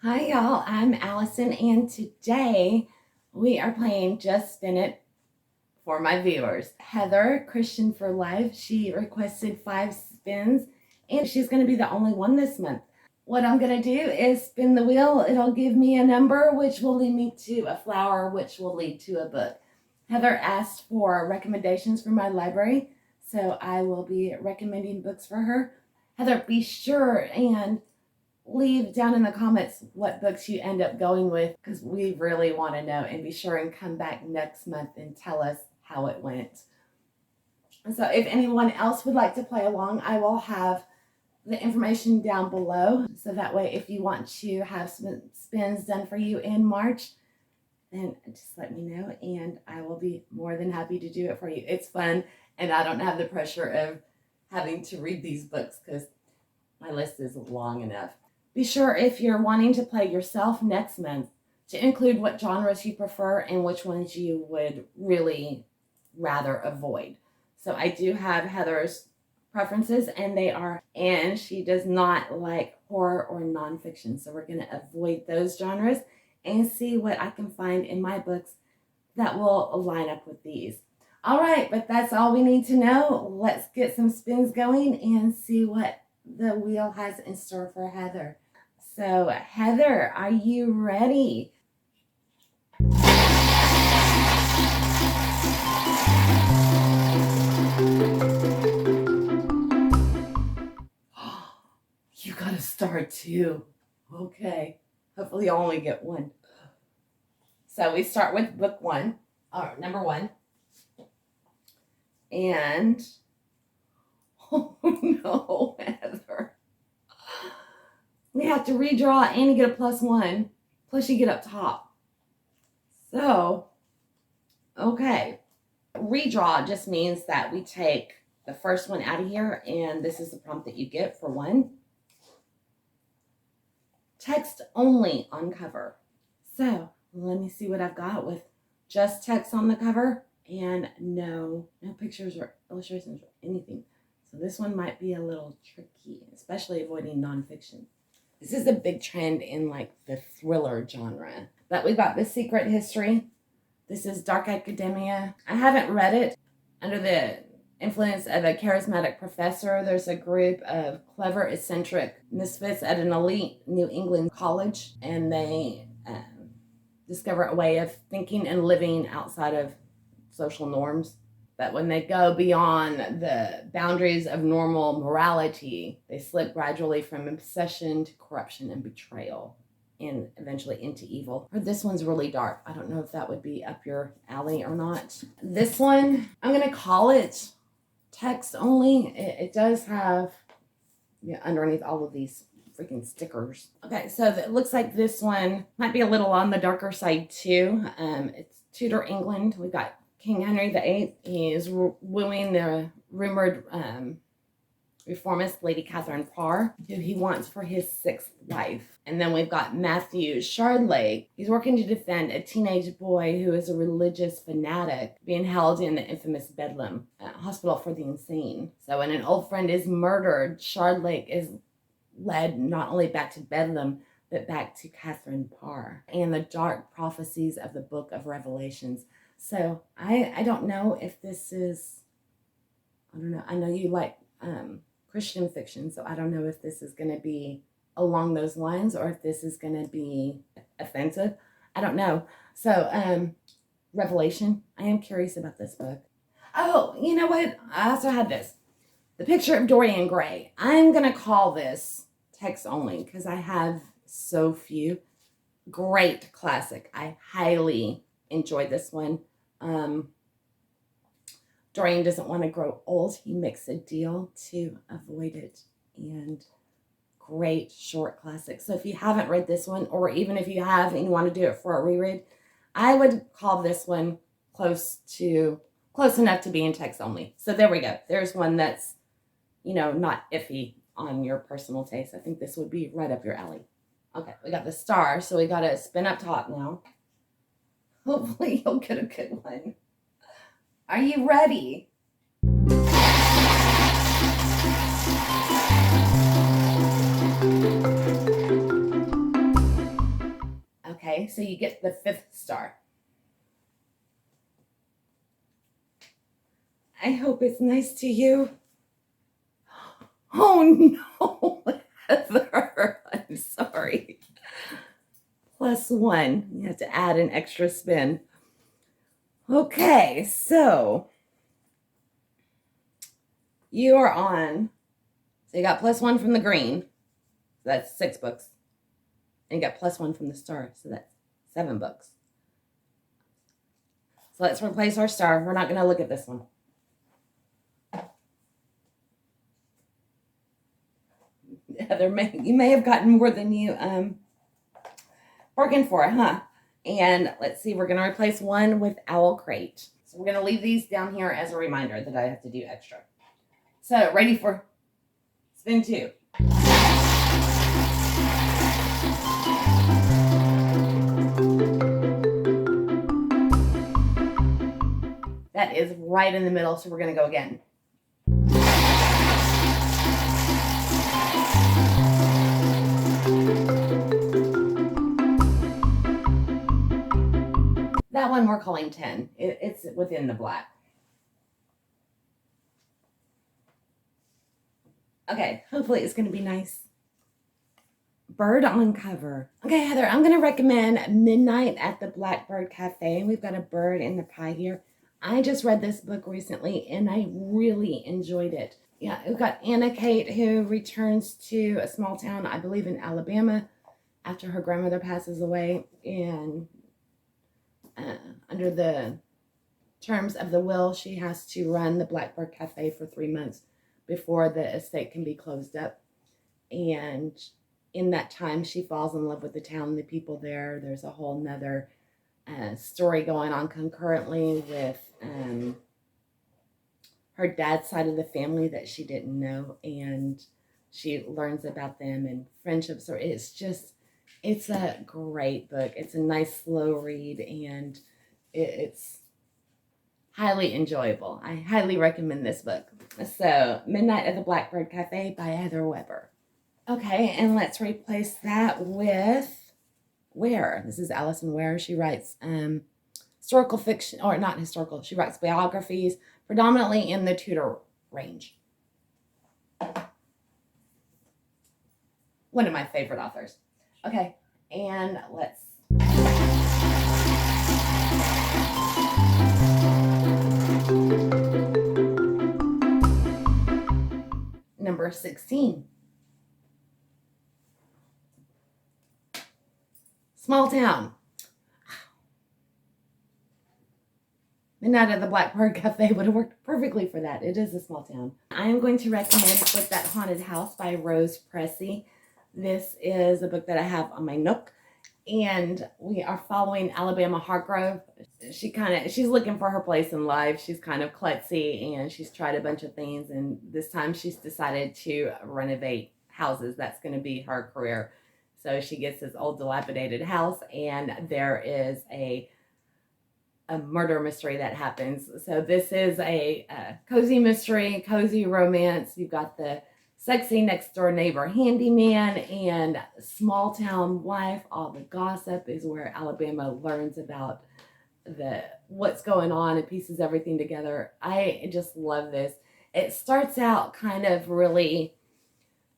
Hi y'all, I'm Allison and today we are playing Just Spin It for my viewers. Heather, Christian for Life, she requested 5 spins and she's going to be the only one this month. What I'm going to do is spin the wheel. It'll give me a number which will lead me to a flower which will lead to a book. Heather asked for recommendations from my library, so I will be recommending books for her. Heather, be sure and leave down in the comments what books you end up going with because we really want to know, and be sure and come back next month and tell us how it went. So if anyone else would like to play along, I will have the information down below, so that way if you want to have some spins done for you in March, then just let me know and I will be more than happy to do it for you. It's fun and I don't have the pressure of having to read these books because my list is long enough. Be sure, if you're wanting to play yourself next month, to include what genres you prefer and which ones you would really rather avoid. So I do have Heather's preferences, and she does not like horror or nonfiction. So we're going to avoid those genres and see what I can find in my books that will line up with these. All right, but that's all we need to know. Let's get some spins going and see what the wheel has in store for Heather. So, Heather, are you ready? You got a star too. Okay. Hopefully you'll only get one. So we start with book 1, or number 1. And, oh no, Heather. We have to redraw and you get a +1. Plus you get up top. So, okay. Redraw just means that we take the first one out of here, and this is the prompt that you get for 1. Text only on cover. So, let me see what I've got with just text on the cover and no pictures or illustrations or anything. So this one might be a little tricky, especially avoiding nonfiction. This is a big trend in like the thriller genre. But we've got The Secret History. This is dark academia. I haven't read it. Under the influence of a charismatic professor, there's a group of clever, eccentric misfits at an elite New England college, and they discover a way of thinking and living outside of social norms. But when they go beyond the boundaries of normal morality, they slip gradually from obsession to corruption and betrayal, and eventually into evil. Or this one's really dark. I don't know if that would be up your alley or not. This one, I'm going to call it text only. It does have, underneath all of these freaking stickers. Okay, so it looks like this one might be a little on the darker side too. It's Tudor England. We've got King Henry VIII. He is wooing the rumored reformist Lady Catherine Parr, who he wants for his 6th wife. And then we've got Matthew Shardlake. He's working to defend a teenage boy who is a religious fanatic being held in the infamous Bedlam Hospital for the Insane. So when an old friend is murdered, Shardlake is led not only back to Bedlam, but back to Catherine Parr and the dark prophecies of the Book of Revelations. So I don't know if this is, I don't know. I know you like Christian fiction, so I don't know if this is going to be along those lines or if this is going to be offensive. I don't know. So Revelation, I am curious about this book. Oh, you know what? I also had this. The Picture of Dorian Gray. I'm going to call this text only because I have so few. Great classic. I highly enjoyed this one. Dorian doesn't want to grow old. He makes a deal to avoid it. And great short classic. So if you haven't read this one, or even if you have and you want to do it for a reread, I would call this one close enough to be in text only. So there we go. There's one that's, not iffy on your personal taste. I think this would be right up your alley. Okay, we got the star, so we got to spin up top now. Hopefully you'll get a good one. Are you ready? Okay, so you get the 5th star. I hope it's nice to you. Oh no, Heather, I'm sorry. +1, you have to add an extra spin. Okay, so you are on, so you got +1 from the green, so that's 6 books. And you got +1 from the star, so that's 7 books. So let's replace our star. We're not going to look at this one. Heather, you may have gotten more than you bargained for, huh? And let's see, we're going to replace 1 with Owl Crate. So we're going to leave these down here as a reminder that I have to do extra. So ready for spin 2. That is right in the middle, so we're going to go again. That one we're calling 10. It's within the black. Okay, hopefully it's going to be nice. Bird on cover. Okay, Heather, I'm going to recommend Midnight at the Blackbird Cafe. We've got a bird in the pie here. I just read this book recently, and I really enjoyed it. Yeah, we've got Anna Kate, who returns to a small town, I believe in Alabama, after her grandmother passes away, and under the terms of the will, she has to run the Blackbird Cafe for 3 months before the estate can be closed up. And in that time, she falls in love with the town, the people there. There's a whole nother story going on concurrently with her dad's side of the family that she didn't know, and she learns about them and friendships. Or it's a great book. It's a nice slow read, and it's highly enjoyable. I highly recommend this book. So, Midnight at the Blackbird Cafe by Heather Weber. Okay, and let's replace that with Ware. This is Alison Ware. She writes historical fiction, or not historical, she writes biographies, predominantly in the Tudor range. One of my favorite authors. Okay, and let's... Number 16. Small Town. Midnight at the Blackbird Cafe would have worked perfectly for that. It is a small town. I am going to recommend With That Haunted House by Rose Pressey. This is a book that I have on my Nook, and we are following Alabama Hargrove. She's looking for her place in life. She's kind of klutzy, and she's tried a bunch of things, and this time she's decided to renovate houses. That's going to be her career. So she gets this old dilapidated house, and there is a murder mystery that happens. So this is a cozy mystery, cozy romance. You've got the sexy next door neighbor handyman and small town wife. All the gossip is where Alabama learns about what's going on and pieces everything together. I just love this. It starts out kind of really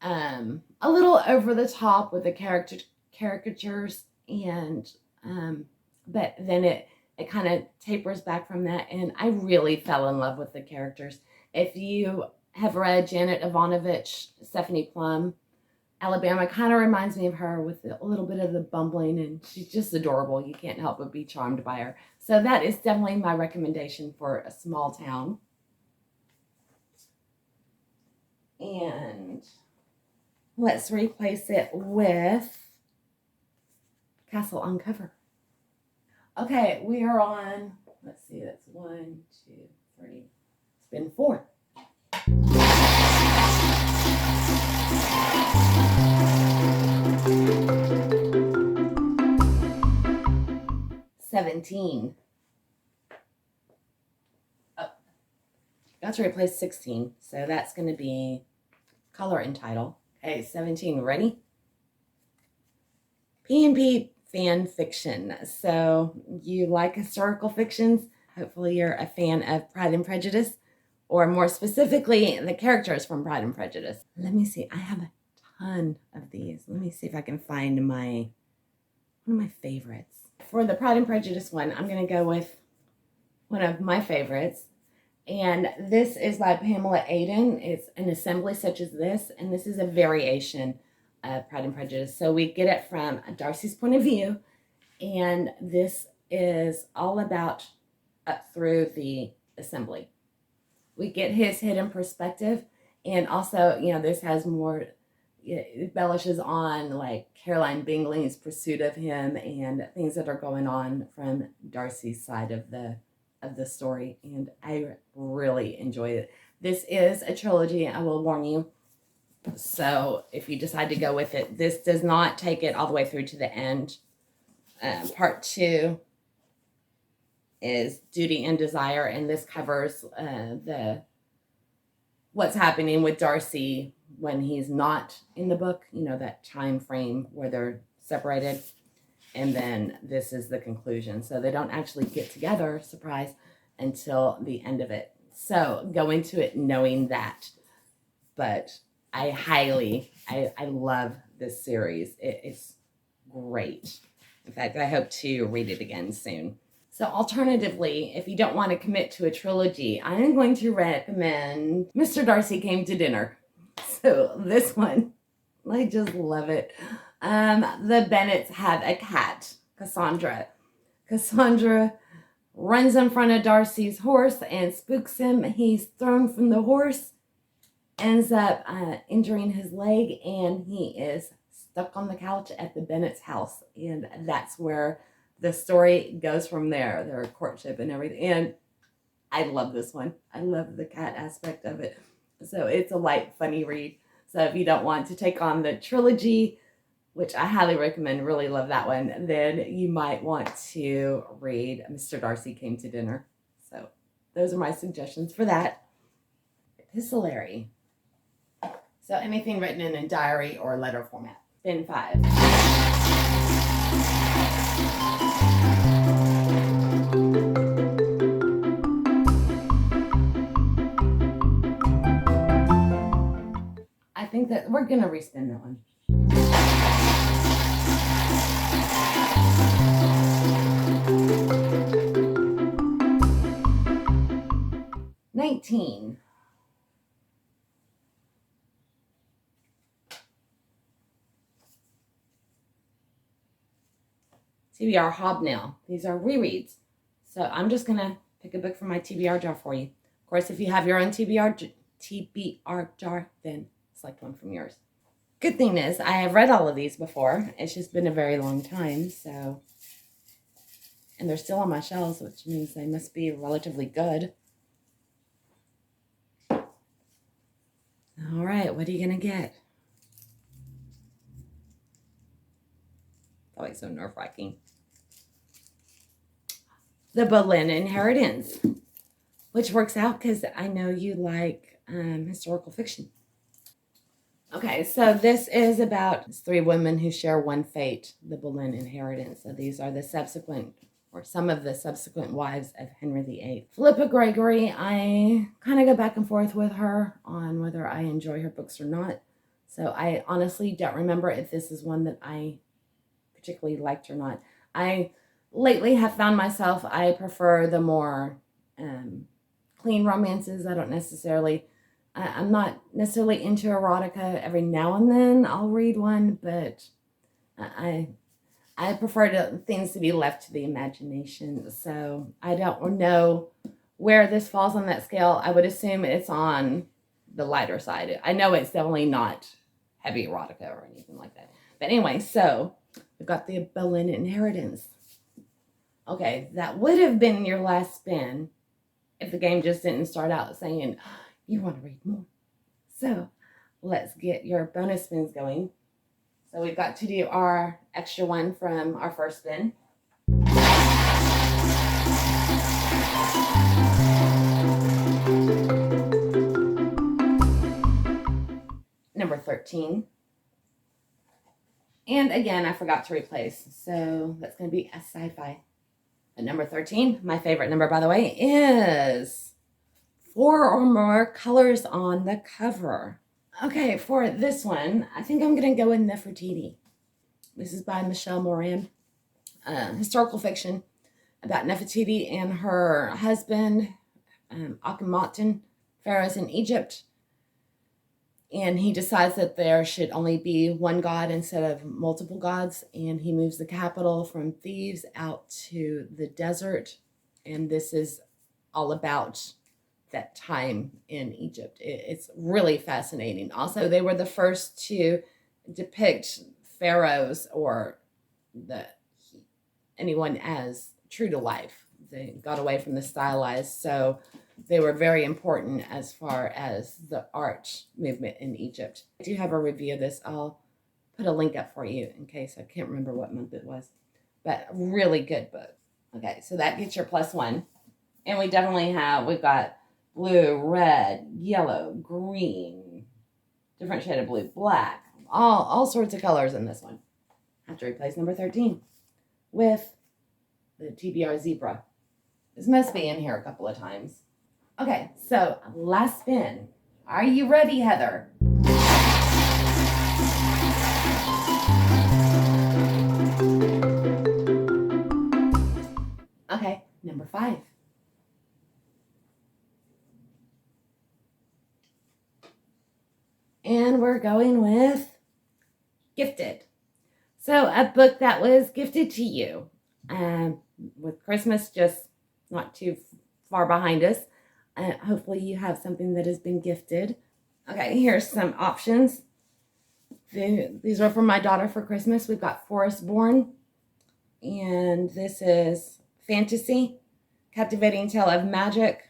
a little over the top with the caricatures, and but then it kind of tapers back from that, and I really fell in love with the characters. If you have read Janet Ivanovich, Stephanie Plum, Alabama kind of reminds me of her with a little bit of the bumbling, and she's just adorable. You can't help but be charmed by her. So that is definitely my recommendation for a small town. And let's replace it with Castle on Cover. Okay, we are on, let's see, that's 1, 2, 3, spin 4. $17. Oh, got to replace 16, so that's going to be color and title. Okay, 17, ready? P&P fan fiction. So you like historical fictions? Hopefully you're a fan of Pride and Prejudice, or more specifically, the characters from Pride and Prejudice. Let me see. I have a ton of these. Let me see if I can find one of my favorites. For the Pride and Prejudice one, I'm going to go with one of my favorites. And this is by Pamela Aden. It's an assembly such as this, and this is a variation of Pride and Prejudice. So we get it from Darcy's point of view, and this is all about up through the assembly. We get his hidden perspective, and also, this has more, it embellishes on like Caroline Bingley's pursuit of him and things that are going on from Darcy's side of the story, and I really enjoyed it. This is a trilogy, I will warn you. So if you decide to go with it, this does not take it all the way through to the end. Part 2 is Duty and Desire, and this covers what's happening with Darcy when he's not in the book, that time frame where they're separated. And then this is the conclusion. So they don't actually get together, surprise, until the end of it. So go into it knowing that. But I love this series. It's great. In fact, I hope to read it again soon. So alternatively, if you don't want to commit to a trilogy, I am going to recommend Mr. Darcy Came to Dinner. So this one, I just love it. The Bennets have a cat, Cassandra. Cassandra runs in front of Darcy's horse and spooks him. He's thrown from the horse, ends up injuring his leg, and he is stuck on the couch at the Bennet's house. And that's where the story goes from there, their courtship and everything. And I love this one. I love the cat aspect of it. So it's a light, funny read. So if you don't want to take on the trilogy, which I highly recommend, really love that one, then you might want to read Mr. Darcy Came to Dinner. So those are my suggestions for that. Epistolary. So anything written in a diary or letter format. Bin 5. I think that we're going to respin that one. $19. TBR Hobnail. These are rereads. So I'm just going to pick a book from my TBR jar for you. Of course, if you have your own TBR jar, then select one from yours. Good thing is, I have read all of these before. It's just been a very long time, so. And they're still on my shelves, which means they must be relatively good. All right, what are you going to get? Always so nerve-wracking. The Boleyn Inheritance, which works out because I know you like historical fiction. Okay, so this is about 3 women who share one fate, the Boleyn Inheritance. So these are the subsequent, or some of the subsequent wives of Henry VIII. Philippa Gregory, I kind of go back and forth with her on whether I enjoy her books or not. So I honestly don't remember if this is one that I particularly liked or not. I lately have found myself, I prefer the more clean romances. I'm not necessarily into erotica. Every now and then I'll read one, but I prefer things to be left to the imagination. So I don't know where this falls on that scale. I would assume it's on the lighter side. I know it's definitely not heavy erotica or anything like that. But anyway, so we've got the Boleyn Inheritance. Okay, that would have been your last spin if the game just didn't start out saying, you want to read more. So let's get your bonus spins going. So we've got to do our extra one from our first spin. Number 13. And again, I forgot to replace. So that's going to be a sci-fi. At number 13, my favorite number, by the way, is 4 or more colors on the cover. Okay, for this one, I think I'm going to go with Nefertiti. This is by Michelle Moran. Historical fiction about Nefertiti and her husband, Akhenaten, pharaohs in Egypt. And he decides that there should only be one god instead of multiple gods. And he moves the capital from Thebes out to the desert. And this is all about that time in Egypt. It's really fascinating. Also, they were the first to depict pharaohs or anyone as true to life. They got away from the stylized. So they were very important as far as the art movement in Egypt. I do have a review of this. I'll put a link up for you in case I can't remember what month it was. But really good book. Okay, so that gets your +1. And we've got blue, red, yellow, green, different shade of blue, black, all sorts of colors in this one. I have to replace number 13 with the TBR zebra. This must be in here a couple of times. Okay, so last spin. Are you ready, Heather? Okay, number 5. And we're going with Gifted. So a book that was gifted to you. With Christmas just not too far behind us. Hopefully you have something that has been gifted. Okay, here's some options. These are for my daughter for Christmas. We've got Forest Born. And this is Fantasy, Captivating Tale of Magic,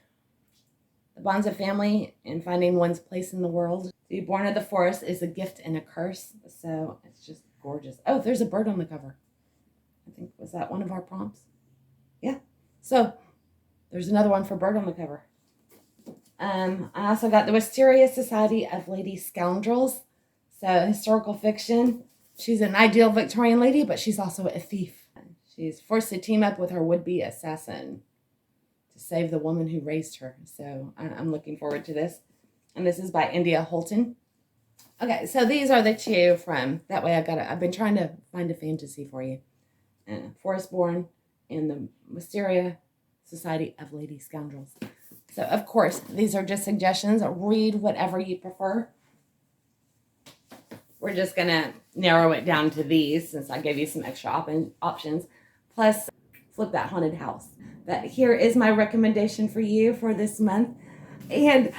The Bonds of Family, and Finding One's Place in the World. To be born of the forest is a gift and a curse. So it's just gorgeous. Oh, there's a bird on the cover. I think, was that one of our prompts? Yeah. So there's another one for bird on the cover. I also got The Mysterious Society of Lady Scoundrels. So historical fiction. She's an ideal Victorian lady, but she's also a thief. She's forced to team up with her would-be assassin to save the woman who raised her. So I'm looking forward to this. And this is by India Holton. Okay, so these are the two from, that way I've been trying to find a fantasy for you. Forest Born and The Mysterious Society of Lady Scoundrels. So, of course, these are just suggestions. Read whatever you prefer. We're just going to narrow it down to these since I gave you some extra options. Plus, flip that haunted house. But here is my recommendation for you for this month. And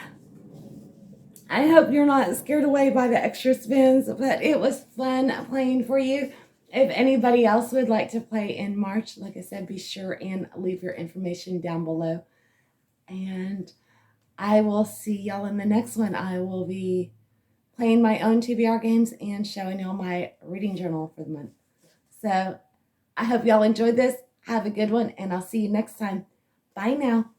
I hope you're not scared away by the extra spins, but it was fun playing for you. If anybody else would like to play in March, like I said, be sure and leave your information down below. And I will see y'all in the next one. I will be playing my own TBR games and showing y'all my reading journal for the month. So I hope y'all enjoyed this. Have a good one, and I'll see you next time. Bye now.